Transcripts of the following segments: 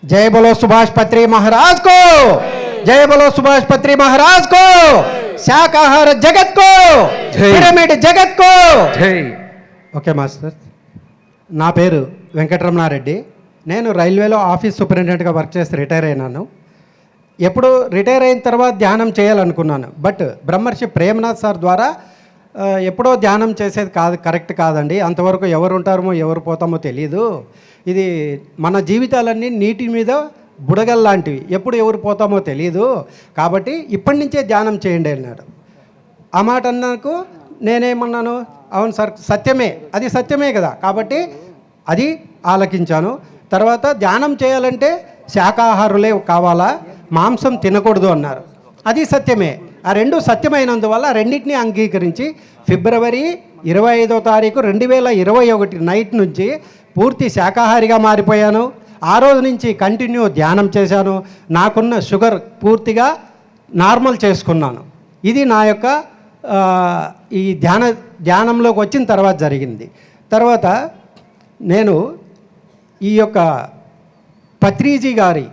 जय बोलो सुभाष पत्री महाराज को, जय बोलो सुभाष पत्री महाराज को, శాకాహార జగత్ కో, పిరమిడ్ జగత్ కో జై. ఓకే మాస్టర్, నా పేరు వెంకటరమణారెడ్డి. నేను రైల్వేలో ఆఫీస్ సూపరింటెండెంట్గా వర్క్ చేసి రిటైర్ అయినాను. ఎప్పుడు రిటైర్ అయిన తర్వాత ధ్యానం చేయాలనుకున్నాను. బట్ బ్రహ్మర్షి ప్రేమనాథ్ సార్ ద్వారా ఎప్పుడో ధ్యానం చేసేది కాదు, కరెక్ట్ కాదండి. అంతవరకు ఎవరు ఉంటారో ఎవరు పోతామో తెలియదు. ఇది మన జీవితాలన్నీ నీటి మీద బుడగల్లాంటివి, ఎప్పుడు ఎవరు పోతామో తెలియదు. కాబట్టి ఇప్పటి నుంచే ధ్యానం చేయండి అన్నాడు. ఆ మాట అన్నాకు నేనేమన్నాను, అవును సార్ సత్యమే, అది సత్యమే కదా, కాబట్టి అది ఆలకించాను. తర్వాత ధ్యానం చేయాలంటే శాకాహారులే కావాలా, మాంసం తినకూడదు అన్నారు. అది సత్యమే. ఆ రెండు సత్యమైనందువల్ల రెండింటినీ అంగీకరించి ఫిబ్రవరి 25వ తారీఖు 2021 నైట్ నుంచి పూర్తి శాకాహారిగా మారిపోయాను. ఆ రోజు నుంచి కంటిన్యూ ధ్యానం చేశాను. నాకున్న షుగర్ పూర్తిగా నార్మల్ చేసుకున్నాను. ఇది నా యొక్క ఈ ధ్యానంలోకి వచ్చిన తర్వాత జరిగింది. తర్వాత నేను ఈ యొక్క పత్రిజీ గారి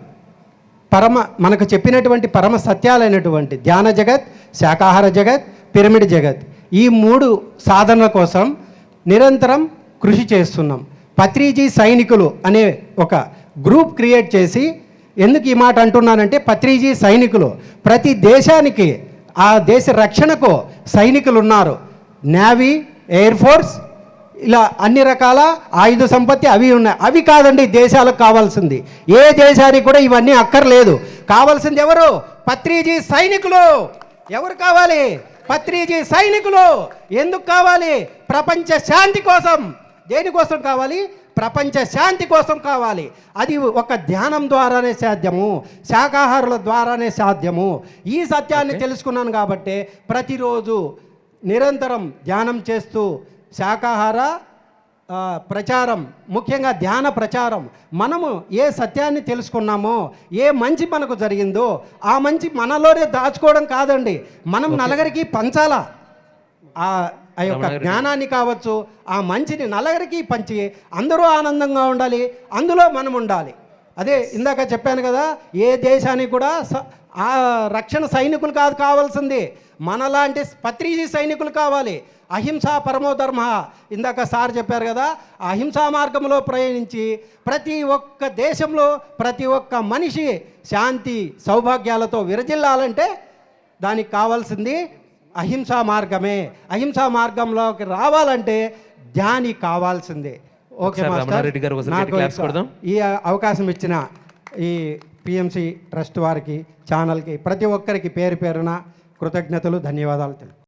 మనకు చెప్పినటువంటి పరమ సత్యాలైనటువంటి ధ్యాన జగత్, శాకాహార జగత్, పిరమిడ్ జగత్, ఈ 3 సాధనల కోసం నిరంతరం కృషి చేస్తున్నాం. పత్రిజీ సైనికులు అనే ఒక గ్రూప్ క్రియేట్ చేసి, ఎందుకు ఈ మాట అంటున్నానంటే పత్రిజీ సైనికులు ప్రతి దేశానికి ఆ దేశ రక్షణకు సైనికులు ఉన్నారు. నేవీ, ఎయిర్ ఫోర్స్, ఇలా అన్ని రకాల ఆయుధ సంపత్తి అవి ఉన్నాయి. అవి కాదండి దేశాలకు కావాల్సింది. ఏ దేశానికి కూడా ఇవన్నీ అక్కర్లేదు. కావాల్సింది ఎవరు? పత్రిజీ సైనికులు. ఎవరు కావాలి? పత్రిజీ సైనికులు. ఎందుకు కావాలి? ప్రపంచ శాంతి కోసం. దేనికోసం కావాలి? ప్రపంచ శాంతి కోసం కావాలి. అది ఒక ధ్యానం ద్వారానే సాధ్యము, శాకాహారుల ద్వారానే సాధ్యము. ఈ సత్యాన్ని తెలుసుకున్నాను కాబట్టి ప్రతిరోజు నిరంతరం ధ్యానం చేస్తూ శాకాహార ప్రచారం, ముఖ్యంగా ధ్యాన ప్రచారం, మనము ఏ సత్యాన్ని తెలుసుకున్నామో, ఏ మంచి మనకు జరిగిందో ఆ మంచి మనలోనే దాచుకోవడం కాదండి, మనం నలుగురికి పంచాలా. ఆ యొక్క జ్ఞానాన్ని కావచ్చు, ఆ మంచిని నలుగురికి పంచి అందరూ ఆనందంగా ఉండాలి, అందులో మనం ఉండాలి. అదే ఇందాక చెప్పాను కదా, ఏ దేశానికి కూడా ఆ రక్షణ సైనికులు కాదు కావాల్సింది, మనలాంటి పత్రిజీ సైనికులు కావాలి. అహింసా పరమో ధర్మ, ఇందాక సార్ చెప్పారు కదా, అహింసా మార్గంలో ప్రయాణించి ప్రతి ఒక్క దేశంలో ప్రతి ఒక్క మనిషి శాంతి సౌభాగ్యాలతో విరజిల్లాలంటే దానికి కావాల్సింది అహింసా మార్గమే. అహింసా మార్గంలోకి రావాలంటే ధ్యాని కావాల్సిందే. ఓకే మాస్టర్, నాకు ఈ అవకాశం ఇచ్చిన ఈ పిఎంసి ట్రస్ట్ వారికి, ఛానల్కి, ప్రతి ఒక్కరికి పేరు పేరున కృతజ్ఞతలు, ధన్యవాదాలు తెలుపు.